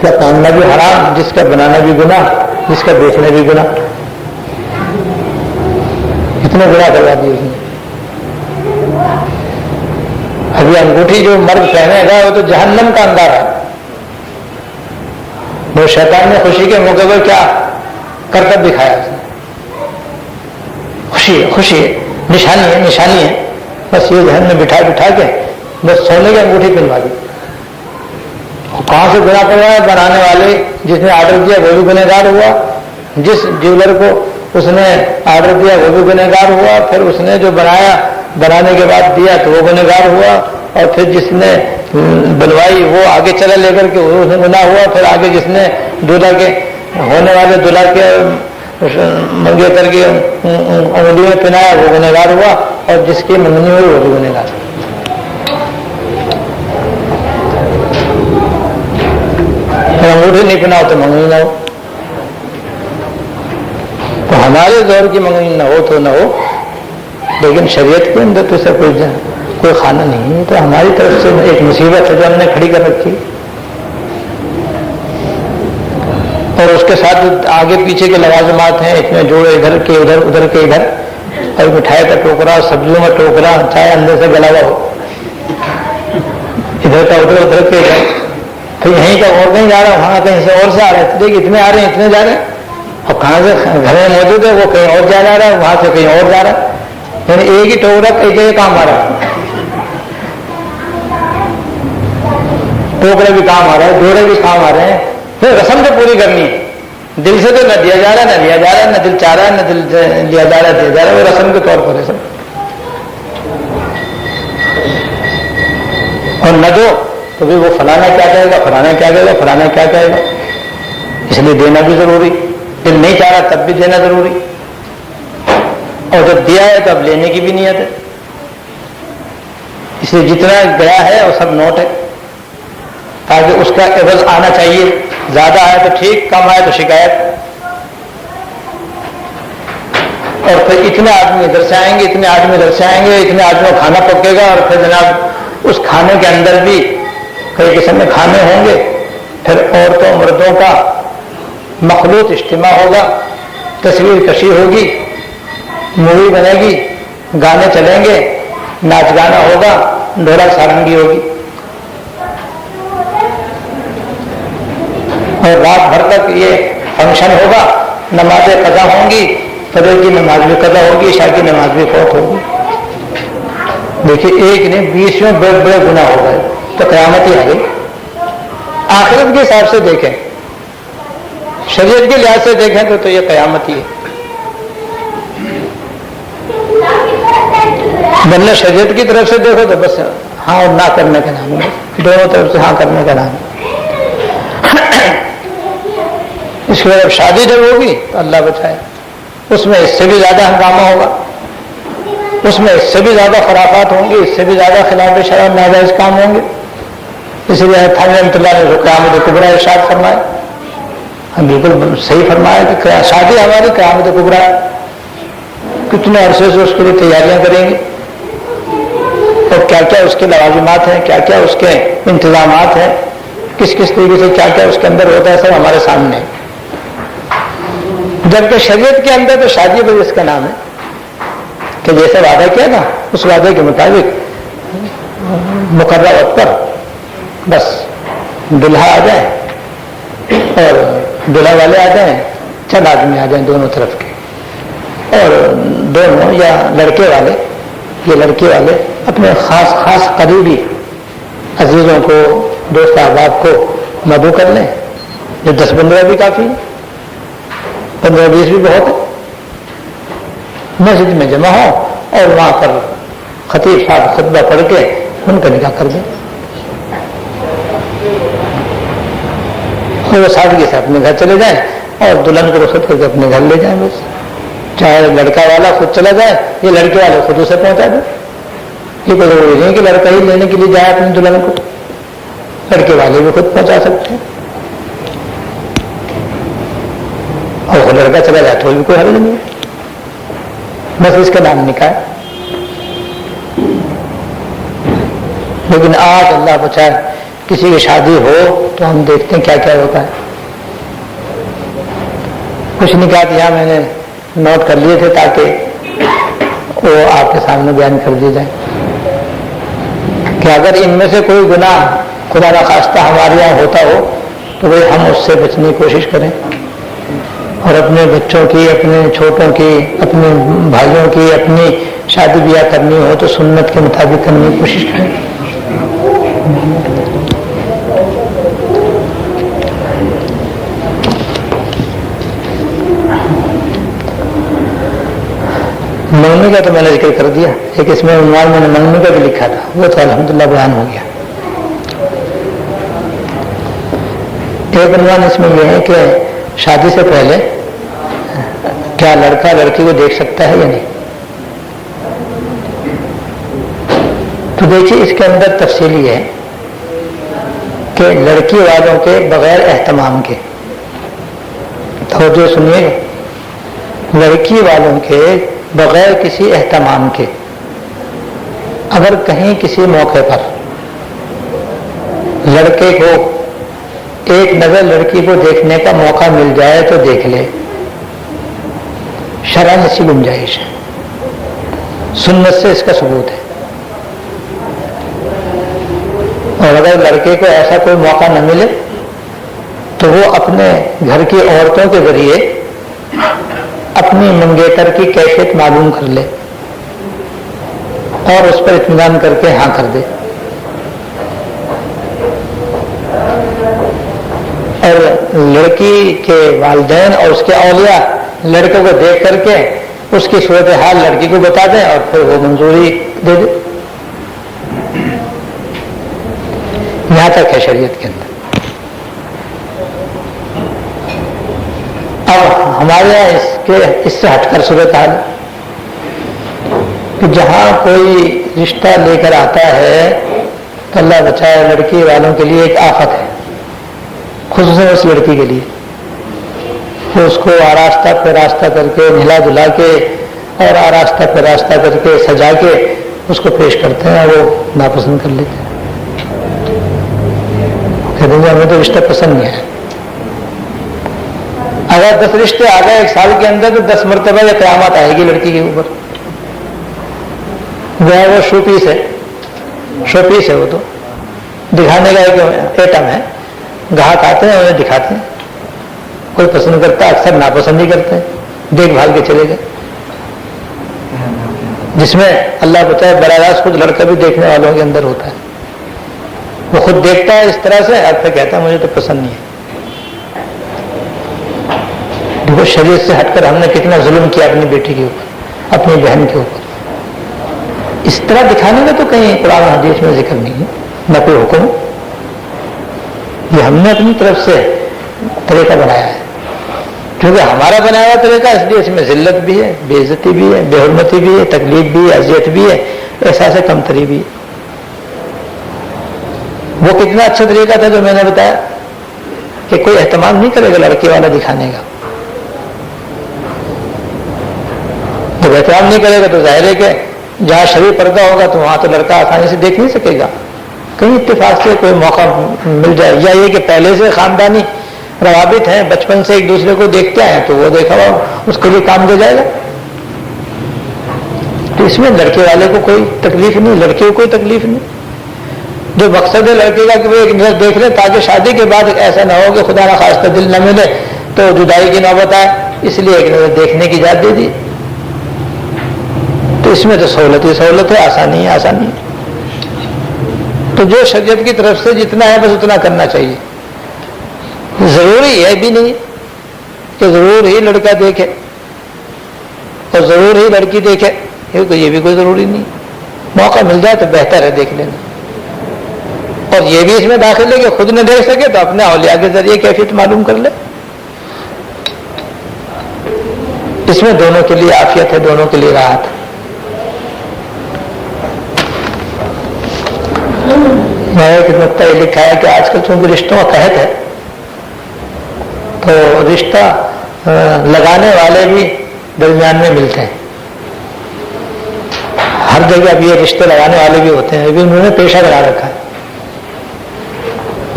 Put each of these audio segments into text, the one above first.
کا پہننا بھی حرام، جس کا بنانا بھی گناہ، جس کا بیچنا بھی گناہ. اتنے گناہ کروا دیے اس نے. ابھی انگوٹھی جو مرد پہنے گا وہ تو جہنم کا اندر ہے. وہ شیطان نے خوشی کے موقع پر کیا کرتب دکھایا اس نے. خوشی ہے، خوشی ہے، نشانی ہے، نشانی ہے. بس یہ ذہن میں بٹھا کے بس سونے کی انگوٹھی پہنوا دی. کہاں سے گناہ پڑ رہا ہے؟ بنانے والے جس نے آرڈر دیا وہ بھی گنہگار ہوا، جس جیولر کو اس نے آرڈر دیا وہ بھی گنہگار ہوا، پھر اس نے جو بنایا بنانے کے بعد دیا تو وہ گنہگار ہوا، اور پھر جس نے بنوائی وہ آگے چلا لے کر کے اس نے گناہ ہوا، پھر آگے جس نے دولہا کے ہونے والے دولہا کے منگیتر کی انگلی میں پہنایا وہ گنہگار ہوا، اور جس کی منگنی ہوئی وہ بھی گنہگار. انگوٹھی نہیں پہناؤ تو منگنی نہ ہو. تو ہمارے دور کی منگنی نہ ہو تو نہ ہو، لیکن شریعت کے اندر تو اسے کوئی خانہ نہیں ہے. تو ہماری طرف سے ایک مصیبت ہے جو ہم نے کھڑی کر رکھی، اور اس کے ساتھ آگے پیچھے کے لوازمات ہیں. اتنے جوڑے ادھر کے ادھر، ادھر کے ادھر، اور مٹھائی کا ٹوکرا، سبزیوں کا ٹوکرا، چاہے اندر سے گلا ہوا ہو، ادھر کا ادھر، ادھر کے ادھر. پھر یہیں کا اور کہیں جا رہا ہے، وہاں کہیں سے اور سے آ رہا ہے. دیکھ اتنے آ رہے ہیں، اتنے جا رہے ہیں، اور کہاں سے گھر میں موجود ہے وہ کہیں اور جا رہا ہے، وہاں سے کہیں اور جا رہا ہے. یعنی ایک ہی ٹوکرا کئی جگہ کام آ رہا ہے. ٹوکرے بھی کام آ رہا ہے، جوڑے بھی کام آ رہے ہیں. پھر رسم تو پوری کرنی ہے. دل سے تو نہ دیا جا رہا ہے، نہ لیا جا رہا ہے، نہ دل چاہ رہا ہے، نہ دل لیا جا رہا ہے، دیا جا رہا ہے. وہ رسم کے طور پر ہے سب. اور نہ دو تو بھی وہ فلانا کیا کہے گا، فلانا کیا کہے گا، فلانا کیا کہے گا. اس لیے دینا بھی ضروری. دل نہیں چاہ رہا تب بھی دینا ضروری. اور جب دیا ہے تو اب لینے کی بھی نیت ہے. اس لیے جتنا گیا ہے وہ سب نوٹ ہے، تاکہ اس کا عوض آنا چاہیے. زیادہ آئے تو ٹھیک، کم آئے تو شکایت. اور پھر اتنے آدمی ادھر سے آئیں گے، اتنے آدمی ادھر سے آئیں گے، اتنے آدمی کو کھانا پکے گا، اور پھر جناب اس کھانے کے اندر بھی کئی قسم کے کھانے ہوں گے. پھر عورتوں مردوں کا مخلوط اجتماع ہوگا، تصویر کشی ہوگی، مووی بنے گی، گانے چلیں گے، ناچ گانا ہوگا، ڈھولا سارنگی ہوگی، اور رات بھر تک یہ فنکشن ہوگا. نمازیں قضا ہوں گی، فجر کی نماز بھی قضا ہوگی، عشاء کی نماز بھی فوت ہوگی. دیکھیے ایک نے 20 میں بڑے بڑے گناہ ہو گئے تو قیامت ہی آ گئی. آخرت کے حساب سے دیکھیں، شریعت کے لحاظ سے دیکھیں تو یہ قیامت ہی ہے. ورنہ شریعت کی طرف سے دیکھو تو بس ہاں اور نہ کرنے کا نام ہے، دونوں طرف سے ہاں کرنے کا نام ہے. اس کے بعد اب شادی جب ہوگی تو اللہ بچائے، اس میں اس سے بھی زیادہ ہنگامہ ہوگا، اس میں اس سے بھی زیادہ خرافات ہوں گی، اس سے بھی زیادہ خلاف شرع ناجائز کام ہوں گے. اس لیے تھانوی رحمۃ اللہ نے قیامت کبریٰ ارشاد فرمایا، ہم بالکل صحیح فرمایا کہ شادی ہماری قیامت کبریٰ. کتنے عرصے سے اس کے لیے تیاریاں کریں گے، اور کیا کیا اس کے لوازمات ہیں، کیا کیا اس کے انتظامات ہیں، کس کس طریقے سے کیا کیا اس کے اندر ہوتا ہے، سب ہمارے سامنے. جبکہ شریعت کے اندر تو شادی پر اس کا نام ہے کہ جیسے وعدہ کیا نا اس وعدے کے مطابق مقررہ وقت پر بس دلہا آ جائے اور دلہا والے آ جائیں، چند آدمی آ جائیں دونوں طرف کے، اور دونوں یا لڑکے والے یا لڑکی والے اپنے خاص خاص قریبی عزیزوں کو، دوست احباب کو مدعو کر لیں. جو 10-15 بھی کافی، 15-20 بھی بہت ہے. مسجد میں جمع ہو اور وہاں پر خطیب صاحب خطبہ پڑھ کے ان کا نکاح کر دیں. وہ سادگی سے اپنے گھر چلے جائیں اور دلہن کو رخصت کر کے اپنے گھر لے جائیں. بس چاہے لڑکا والا خود چلا جائے یا لڑکے والے خود اسے پہنچا دیں. یہ کوئی ضروری نہیں کہ لڑکا ہی لینے کے لیے جائے اپنی دلہن کو، لڑکے والے بھی خود پہنچا سکتے ہیں. اور لڑکا چلا جائے تو بھی کوئی حرج نہیں ہے، بس اس کا نام نکاح ہے. لیکن آج اللہ بچائے کسی کی شادی ہو تو تو ہم دیکھتے ہیں کیا کیا ہوتا ہے. کچھ نکات یہاں میں نے نوٹ کر لیے تھے تاکہ وہ آپ کے سامنے بیان کر دیے جائیں کہ اگر ان میں سے کوئی گناہ خدا نخواستہ ہمارے یہاں ہوتا ہو تو وہ ہم اس سے بچنے کی کوشش کریں اور اپنے بچوں کی، اپنے چھوٹوں کی، اپنے بھائیوں کی اپنی شادی بیاہ کرنی ہو تو سنت کے مطابق کرنے کی کوشش کریں. منگنی کا تو میں نے ذکر کر دیا، ایک اس میں عنوان میں نے منگنی کا بھی لکھا تھا، وہ تو الحمدللہ بیان ہو گیا. ایک عنوان اس میں یہ ہے کہ شادی سے پہلے کیا لڑکا لڑکی کو دیکھ سکتا ہے یا نہیں. تو دیکھیے اس کے اندر تفصیل یہ ہے کہ لڑکی والوں کے بغیر اہتمام کے، توجہ سنیے، لڑکی والوں کے بغیر کسی اہتمام کے اگر کہیں کسی موقع پر لڑکے کو ایک نظر لڑکی کو دیکھنے کا موقع مل جائے تو دیکھ لے، شرعاً ایسی گنجائش ہے، سنت سے اس کا ثبوت ہے. اور اگر لڑکے کو ایسا کوئی موقع نہ ملے تو وہ اپنے گھر کی عورتوں کے ذریعے اپنی منگیتر کی کیفیت معلوم کر لے اور اس پر اطمینان کر کے ہاں کر دے. اور لڑکی کے والدین اور اس کے اولیاء لڑکے کو دیکھ کر کے اس کی صورتحال لڑکی کو بتا دیں اور پھر وہ منظوری دے دے. یہاں تک ہے شریعت کے اندر. اب ہمارے یہاں اس سے ہٹ کر صورتحال کہ جہاں کوئی رشتہ لے کر آتا ہے تو اللہ بچائے لڑکی والوں کے لیے ایک آفت ہے، خصوصاً اس لڑکی کے لیے. وہ اس کو آراستہ پہ راستہ کر کے نہلا دھلا کے اور آراستہ پہ راستہ کر کے سجا کے اس کو پیش کرتے ہیں اور وہ ناپسند کر لیتے ہیں. کہتے ہیں ہمیں تو رشتہ پسند نہیں ہے. اگر 10 رشتے آ گئے 1 سال کے اندر تو 10 مرتبہ یہ قیامت آئے گی لڑکی کے اوپر. وہ شو پیس ہے، شو پیس ہے، وہ تو دکھانے کا ایک ایٹم ہے. گاہک آتے ہیں انہیں دکھاتے ہیں، کوئی پسند کرتا ہے، اکثر ناپسند ہی کرتے ہیں، دیکھ بھال کے چلے گئے. جس میں اللہ بتائے براہ راست خود لڑکا بھی دیکھنے والوں کے اندر ہوتا ہے. وہ خود دیکھتا ہے اس طرح سے اور پھر کہتا ہے مجھے تو پسند نہیں ہے. دیکھو شریعت سے ہٹ کر ہم نے کتنا ظلم کیا اپنی بیٹی کے اوپر، اپنی بہن کے اوپر. اس طرح دکھانے کا تو کہیں قرآن حدیث میں ذکر نہیں ہے، نہ کوئی حکم. یہ ہم نے اپنی طرف سے طریقہ بنایا ہے، کیونکہ ہمارا بنایا ہوا طریقہ اس لیے اس میں ذلت بھی ہے، بے عزتی بھی ہے، بے حرمتی بھی ہے، تکلیف بھی ہے، اذیت بھی ہے، احساس کمتری بھی ہے. وہ کتنا اچھا طریقہ تھا جو میں نے بتایا کہ کوئی اہتمام نہیں کرے گا لڑکے والا دکھانے کا. جب احترام نہیں کرے گا تو ظاہر ہے کہ جہاں شرعی پردہ ہوگا تو وہاں تو لڑکا آسانی سے دیکھ نہیں سکے گا. کہیں اتفاق سے کوئی موقع مل جائے یا یہ کہ پہلے سے خاندانی روابط ہیں، بچپن سے ایک دوسرے کو دیکھتے ہیں تو وہ دیکھا ہوا اس کے لیے کام دے جائے گا. تو اس میں لڑکے والے کو کوئی تکلیف نہیں، لڑکے کو کوئی تکلیف نہیں. جو مقصد ہے لڑکے کا کہ وہ ایک نظر دیکھ لیں تاکہ شادی کے بعد ایسا نہ ہو کہ خدا نہ خواستہ دل نہ ملے تو جدائی کی نوبت آئے، اس لیے ایک نظر دیکھنے کی اجازت دے دی. تو اس میں تو سہولت ہی سہولت ہے، آسانی ہے آسانی ہے. تو جو شریعت کی طرف سے جتنا ہے بس اتنا کرنا چاہیے. ضروری ہے بھی نہیں کہ ضرور ہی لڑکا دیکھے اور ضرور ہی لڑکی دیکھے، یہ بھی کوئی ضروری نہیں. موقع مل جائے تو بہتر ہے دیکھ لینا. اور یہ بھی اس میں داخل ہے کہ خود نہ دیکھ سکے تو اپنے اولیاء کے ذریعے کیفیت معلوم کر لے. اس میں دونوں کے لیے عافیت ہے، دونوں کے لیے راحت ہے. میں ایک نقطہ یہ لکھا ہے کہ آج کل چونکہ رشتوں کا قحط ہے تو رشتہ لگانے والے بھی درمیان میں ملتے ہیں. ہر جگہ اب یہ رشتے لگانے والے بھی ہوتے ہیں، یہ بھی انہوں نے پیشہ بنا رکھا ہے.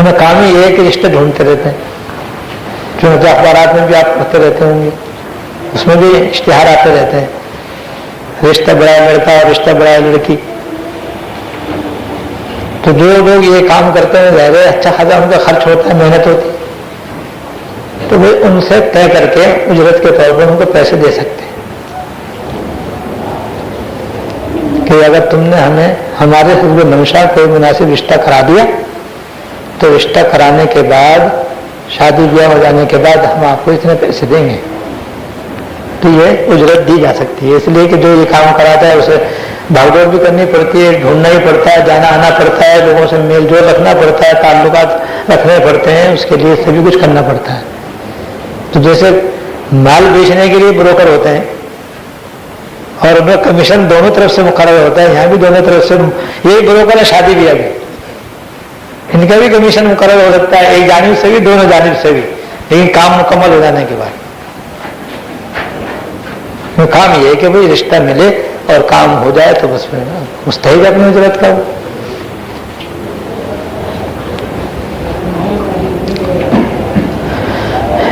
انہیں کام ہی یہ ہے کہ رشتے ڈھونڈتے رہتے ہیں، چونکہ اخبارات میں بھی آپ پڑھتے رہتے ہوں گے، اس میں بھی اشتہار آتے رہتے ہیں، رشتہ بڑا لڑکا اور رشتہ بڑا لڑکی. تو جو لوگ یہ کام کرتے ہیں ظاہر ہے اچھا خاصا ان کا خرچ ہوتا ہے، محنت ہوتی ہے، تو وہ ان سے طے کر کے اجرت کے طور پر ان کو پیسے دے سکتے ہیں کہ اگر تم نے ہمیں ہمارے حسب منشا کوئی مناسب رشتہ کرا دیا تو رشتہ کرانے کے بعد، شادی بیاہ ہو جانے کے بعد ہم آپ کو اتنے پیسے دیں گے. تو یہ اجرت دی جا سکتی ہے، اس لیے کہ جو یہ کام کراتا ہے اسے بھاگ دوڑ بھی کرنی پڑتی ہے، ڈھونڈنا ہی پڑتا ہے، جانا آنا پڑتا ہے، لوگوں سے میل جول رکھنا پڑتا ہے، تعلقات رکھنے پڑتے ہیں، اس کے لیے سبھی کچھ کرنا پڑتا ہے. تو جیسے مال بیچنے کے لیے بروکر ہوتے ہیں اور ان کا کمیشن دونوں طرف سے مقرر ہوتا ہے، یہاں بھی دونوں طرف سے یہی بروکر ہے شادی بیاہ بھی، ان کا بھی کمیشن مقرر ہو سکتا ہے، ایک جانب سے بھی دونوں جانب سے بھی، لیکن کام مکمل ہو جانے کے بعد. کام یہ ہے کہ بھائی رشتہ ملے اور کام ہو جائے تو بس مستحق اپنی اجرت کا.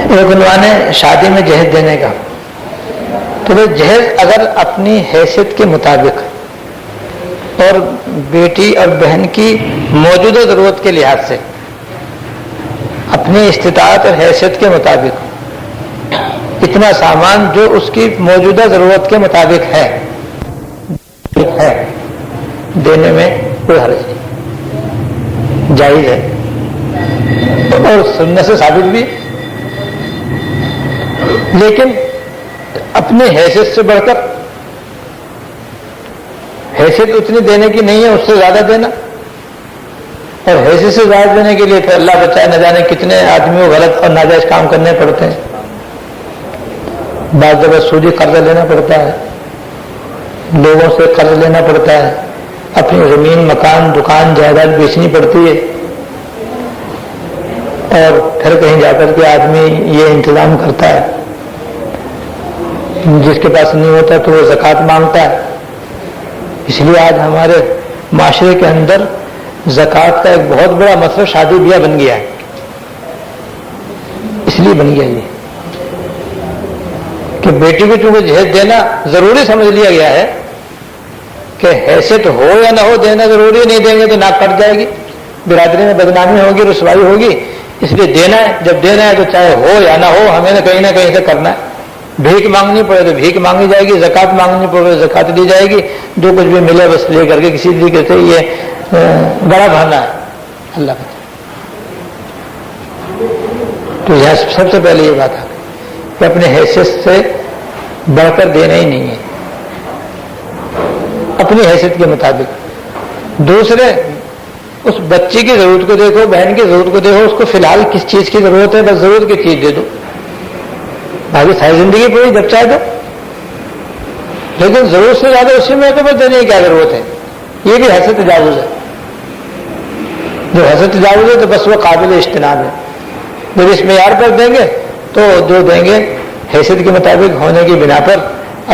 ایک عنوان ہے شادی میں جہیز دینے کا. تو وہ جہیز اگر اپنی حیثیت کے مطابق اور بیٹی اور بہن کی موجودہ ضرورت کے لحاظ سے اپنی استطاعت اور حیثیت کے مطابق اتنا سامان جو اس کی موجودہ ضرورت کے مطابق ہے دینے میں کوئی حرج نہیں، جائز ہے اور سنت سے ثابت بھی. لیکن اپنے حیثیت سے بڑھ کر، حیثیت اتنی دینے کی نہیں ہے اس سے زیادہ دینا، اور حیثیت سے زیادہ دینے کے لیے پھر اللہ بچائے نہ جانے کتنے آدمیوں غلط اور ناجائز کام کرنے پڑتے ہیں. بعض جگہ سودی قرضہ لینا پڑتا ہے، لوگوں سے قرض لینا پڑتا ہے، اپنی زمین مکان دکان جائیداد بیچنی پڑتی ہے، اور پھر کہیں جا کر کے آدمی یہ انتظام کرتا ہے، جس کے پاس نہیں ہوتا تو وہ زکوٰۃ مانگتا ہے. اس لیے آج ہمارے معاشرے کے اندر زکوٰۃ کا ایک بہت بڑا مسئلہ شادی بیاہ بن گیا ہے. اس لیے بن گیا یہ کہ بیٹی کو چونکہ جہیز دینا ضروری سمجھ لیا گیا ہے کہ حیثیت ہو یا نہ ہو دینا ضروری، نہیں دیں گے تو ناک کٹ جائے گی، برادری میں بدنامی ہوگی، رسوائی ہوگی. اس لیے دینا ہے، جب دینا ہے تو چاہے ہو یا نہ ہو ہمیں نہ کہیں سے کرنا ہے. بھیک مانگنی پڑے تو بھیک مانگی جائے گی، زکوٰۃ مانگنی پڑے تو زکوٰۃ دی جائے گی، جو کچھ بھی ملے بس لے کر کے کسی طریقے سے یہ گڑا بھرنا ہے اللہ کا. تو یہاں سب سے پہلے یہ بات ہے کہ اپنے حیثیت سے بڑھ کر دینا ہی نہیں ہے، اپنی حیثیت کے مطابق. دوسرے اس بچی کی ضرورت کو دیکھو، بہن کی ضرورت کو دیکھو، اس کو فی الحال کس چیز کی ضرورت ہے، بس ضرورت کی چیز دے دو، باقی ساری زندگی پوری جب چاہے دو. لیکن ضرورت سے زیادہ اسی میں تو بس دینے کی کیا ضرورت ہے، یہ بھی حیثیت تجاوز ہے. جو حیثیت تجاوز ہے تو بس وہ قابل اجتناب ہے. جب اس معیار پر دیں گے تو جو دیں گے حیثیت کے مطابق ہونے کی بنا پر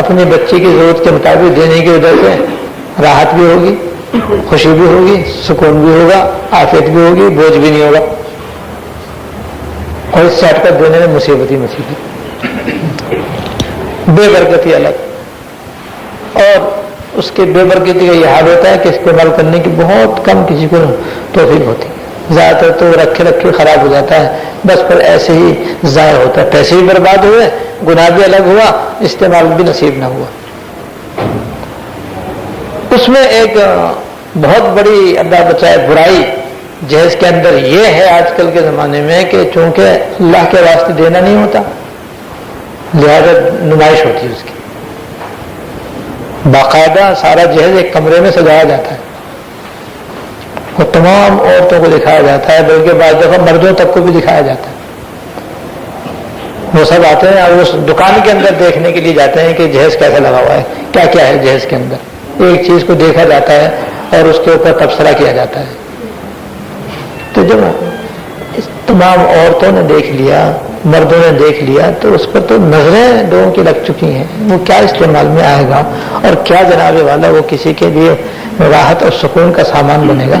اپنی بچی کی ضرورت کے مطابق دینے کی وجہ سے راحت بھی ہوگی، خوشی بھی ہوگی، سکون بھی ہوگا، عافیت بھی ہوگی، بوجھ بھی نہیں ہوگا. اور اس سے ہٹ کر دینے میں مصیبت ہی مصیبت، بے برکتی الگ. اور اس کے بے برکتی کا یہ حال ہوتا ہے کہ استعمال کرنے کی بہت کم کسی کو توفیق ہوتی ہے. زیادہ تر تو رکھے خراب ہو جاتا ہے، بس پر ایسے ہی ضائع ہوتا ہے، پیسے بھی برباد ہوئے، گناہ بھی الگ ہوا، استعمال بھی نصیب نہ ہوا. اس میں ایک بہت بڑی اللہ بچائے برائی جہیز کے اندر یہ ہے آج کل کے زمانے میں کہ چونکہ اللہ کے واسطے دینا نہیں ہوتا، لہذا نمائش ہوتی ہے اس کی. باقاعدہ سارا جہیز ایک کمرے میں سجایا جاتا ہے اور تمام عورتوں کو دکھایا جاتا ہے، بلکہ بعض دفعہ مردوں تک کو بھی دکھایا جاتا ہے. وہ سب آتے ہیں اور اس دکان کے اندر دیکھنے کے لیے جاتے ہیں کہ جہیز کیسا لگا ہوا ہے، کیا کیا ہے جہیز کے اندر. ایک چیز کو دیکھا جاتا ہے اور اس کے اوپر تبصرہ کیا جاتا ہے. تو جب اس تمام عورتوں نے دیکھ لیا، مردوں نے دیکھ لیا، تو اس پر تو نظریں لوگوں کی لگ چکی ہیں. وہ کیا استعمال میں آئے گا اور کیا جناب والا وہ کسی کے لیے راحت اور سکون کا سامان بنے گا.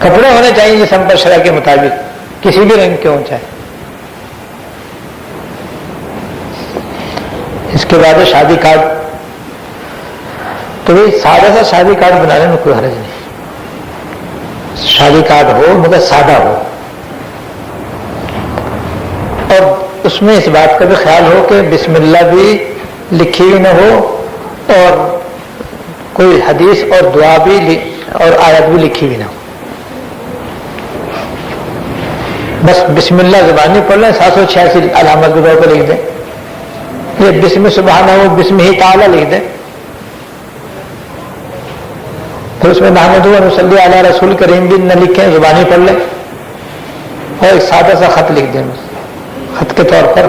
کپڑے ہونے چاہیے جسم پر شرع کے مطابق، کسی بھی رنگ کے ہوں چاہے۔ اس کے بعد شادی کارڈ، تو بھائی سادہ سا شادی کارڈ بنانے میں کوئی حرج نہیں، شادی کارڈ ہو مگر سادہ ہو، اور اس میں اس بات کا بھی خیال ہو کہ بسم اللہ بھی لکھی ہوئی نہ ہو، اور کوئی حدیث اور دعا بھی اور آیت بھی لکھی ہوئی نہ ہو، بس بسم اللہ زبانی پڑھ لیں، 786 علامت کے طور پر لکھ دیں، یہ بسم سبحانہ ہو بسم ہی تعالی لکھ دیں، پھر اس میں محمد صلی علی رسول کریم بھی نہ لکھیں، زبانی پڑھ لیں، اور ایک سادہ سا خط لکھ دیں، خط کے طور پر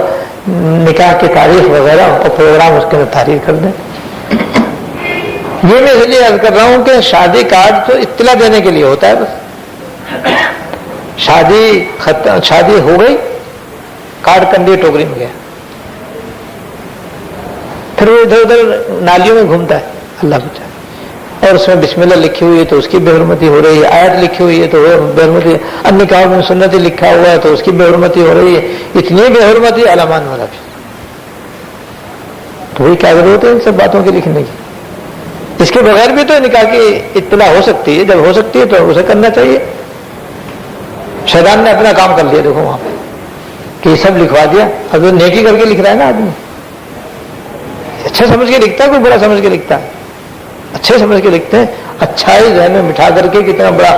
نکاح کی تاریخ وغیرہ اور پروگرام اس کے اندر تحریر کر دیں۔ یہ میں اس لیے عرض کر رہا ہوں کہ شادی کارڈ تو اطلاع دینے کے لیے ہوتا ہے، بس شادی ہو گئی، کارڈ کنڈی ٹوکری میں گیا، پھر وہ ادھر ادھر نالیوں میں گھومتا ہے، اللہ بچائے، اور اس میں بسم اللہ لکھی ہوئی ہے تو اس کی بے حرمتی ہو رہی ہے، آیت لکھی ہوئی ہے تو وہ بے حرمتی ہے، النکاح من سنتی لکھا ہوا ہے تو اس کی بے حرمتی ہو رہی ہے، اتنی بے حرمتی علامان والا بھی، تو وہی کیا ضرورت ہے ان سب باتوں کے لکھنے کی؟ اس کے بغیر بھی تو نکاح کی اطلاع ہو سکتی ہے، جب ہو سکتی ہے تو اسے کرنا چاہیے۔ شیطان نے اپنا کام کر لیا، دیکھو وہاں پہ کہ یہ سب لکھوا دیا، اب وہ نیکی کر کے لکھ رہا ہے نا آدمی، اچھا سمجھ کے لکھتا ہے، کوئی برا سمجھ کے لکھتا ہے، اچھے سمجھ کے لکھتے ہیں، اچھائی ذہن میں بٹھا کر کے کتنا بڑا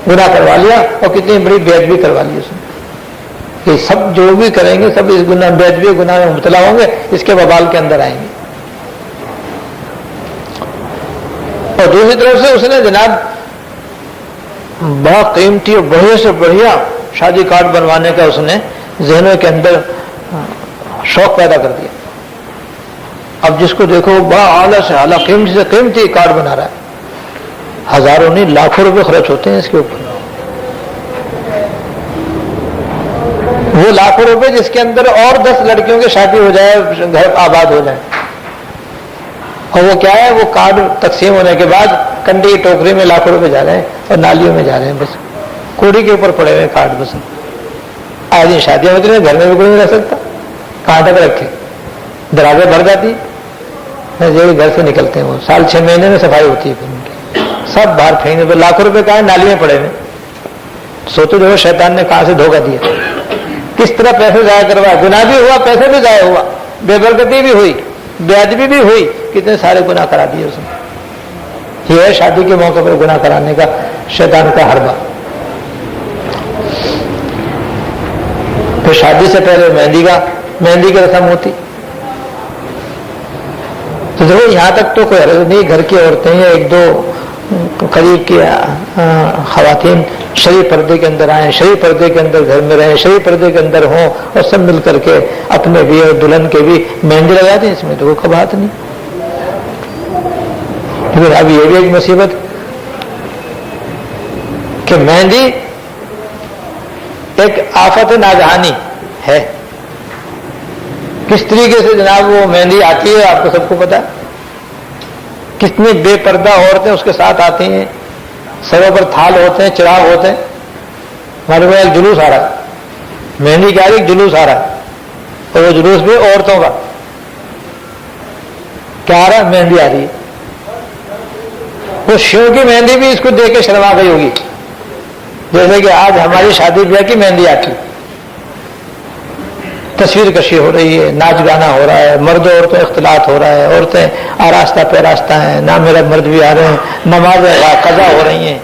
گناہ کروا لیا اور کتنی بڑی بے ادبی کروا لی اس نے، یہ سب جو بھی کریں گے سب اس گناہ بے ادبی گناہ میں مبتلا ہوں گے، اس کے وبال کے اندر آئیں گے۔ اور دوسری طرف سے اس نے جناب بہت قیمتی اور بڑھیا سے بڑھیا شادی کارڈ بنوانے کا اس نے ذہنوں کے اندر شوق پیدا کر دیا، اب جس کو دیکھو بڑا اعلیٰ سے اعلیٰ قیمتی سے قیمتی کارڈ بنا رہا ہے، ہزاروں نہیں لاکھوں روپے خرچ ہوتے ہیں اس کے اوپر، وہ لاکھوں روپے جس کے اندر اور 10 لڑکیوں کی شادی ہو جائے، گھر آباد ہو جائے، اور وہ کیا ہے، وہ کارڈ تقسیم ہونے کے بعد کنڈی ٹوکری میں لاکھوں روپے جا رہے ہیں اور نالیوں میں جا رہے ہیں، بس کوڑی کے اوپر پڑے ہوئے کارڈ، بس آج شادیاں ہوتی ہیں، گھر میں بھی کوئی نہیں رہ سکتا، کہاں تک رکھے، دروازے بھر جاتی، گھر سے نکلتے ہیں، وہ سال 6 مہینے میں صفائی ہوتی ہے، پھر ان کی سب باہر پھینکنے پہ لاکھوں روپے کا ہے، نالی میں پڑے ہوئے، سوچو جو شیطان نے کہاں سے دھوکہ دیا، کس طرح پیسے ضائع کروا، گناہ بھی ہوا، پیسے بھی ضائع ہوا، بے برکتی بھی ہوئی، بے ادبی بھی ہوئی، کتنے سارے گناہ کرا دیے اس نے۔ یہ ہے شادی کے موقع پر گناہ کرانے کا شیطان کا حربہ۔ پھر شادی سے پہلے مہندی کی رسم ہوتی، تو دیکھو یہاں تک تو کوئی حرج نہیں، گھر کی عورتیں یا 1-2 قریب کی خواتین شریف پردے کے اندر آئیں، شریف پردے کے اندر گھر میں رہیں، شریف پردے کے اندر ہوں، اور سب مل کر کے اپنے بھی اور دلہن کے بھی مہندی لگا دیں، اس میں تو کوئی قباحت نہیں۔ لیکن اب یہ بھی ایک مصیبت کہ مہندی ایک آفت ناگہانی ہے، کس طریقے سے جناب وہ مہندی آتی ہے آپ کو سب کو پتا ہے، کتنی بے پردہ عورتیں اس کے ساتھ آتی ہیں، سروں پر تھال ہوتے ہیں، چراغ ہوتے ہیں، ہمارے پاس ایک جلوس آ رہا ہے، مہندی کا ایک جلوس آ رہا ہے، اور وہ جلوس بھی عورتوں کا، کیا آ رہا ہے، مہندی آ رہی ہے، وہ شیوں کی مہندی بھی اس کو دیکھ کے شرما گئی ہوگی، جیسے کہ آج ہماری شادی بیاہ کی مہندی آتی، تصویر کشی ہو رہی ہے، ناچ گانا ہو رہا ہے، مرد و عورتوں اختلاط ہو رہا ہے، عورتیں آراستہ پیراستہ ہیں، نہ میرا مرد بھی آ رہے ہیں، نمازیں قضا ہو رہی ہیں،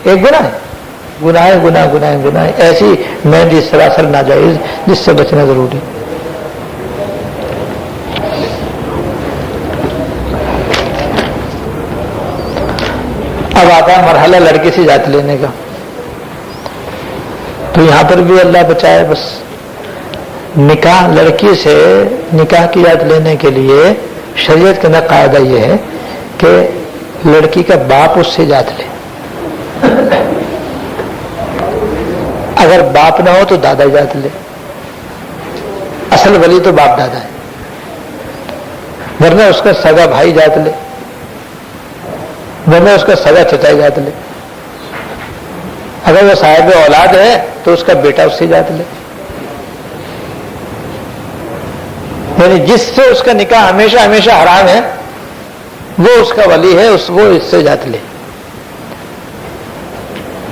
ایک گناہ، ایسی مہندی سراسر ناجائز، جس سے بچنا ضروری۔ اب آتا ہے مرحلہ لڑکی سے ذات لینے کا، تو یہاں پر بھی اللہ بچائے، بس نکاح لڑکی سے نکاح کی ذات لینے کے لیے شریعت کے اندر قاعدہ یہ ہے کہ لڑکی کا باپ اس سے ذات لے، اگر باپ نہ ہو تو دادا ذات لے، اصل ولی تو باپ دادا ہے، ورنہ اس کا سگا بھائی ذات لے، ورنہ اس کا سگا چچا ذات لے، اگر وہ صاحب اولاد ہے تو اس کا بیٹا اس سے اجازت لے، یعنی جس سے اس کا نکاح ہمیشہ ہمیشہ حرام ہے وہ اس کا ولی ہے، وہ اس سے اجازت لے۔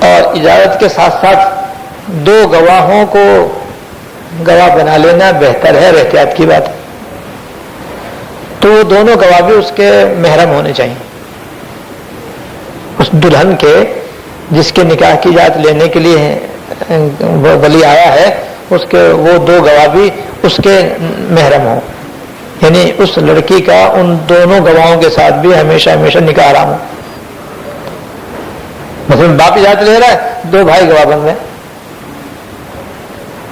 اور اجازت کے ساتھ ساتھ 2 گواہوں کو گواہ بنا لینا بہتر ہے اور احتیاط کی بات ہے۔ تو وہ دونوں گواہ بھی اس کے محرم ہونے چاہیے، اس دلہن کے جس کے نکاح کی اجازت لینے کے لیے ولی آیا ہے، اس کے وہ 2 گواہ بھی اس کے محرم ہوں، یعنی اس لڑکی کا ان دونوں گواہوں کے ساتھ بھی ہمیشہ ہمیشہ نکاح حرام ہو۔ مثلا باپ اجازت لے رہا ہے، 2 بھائی گواہ بن رہے،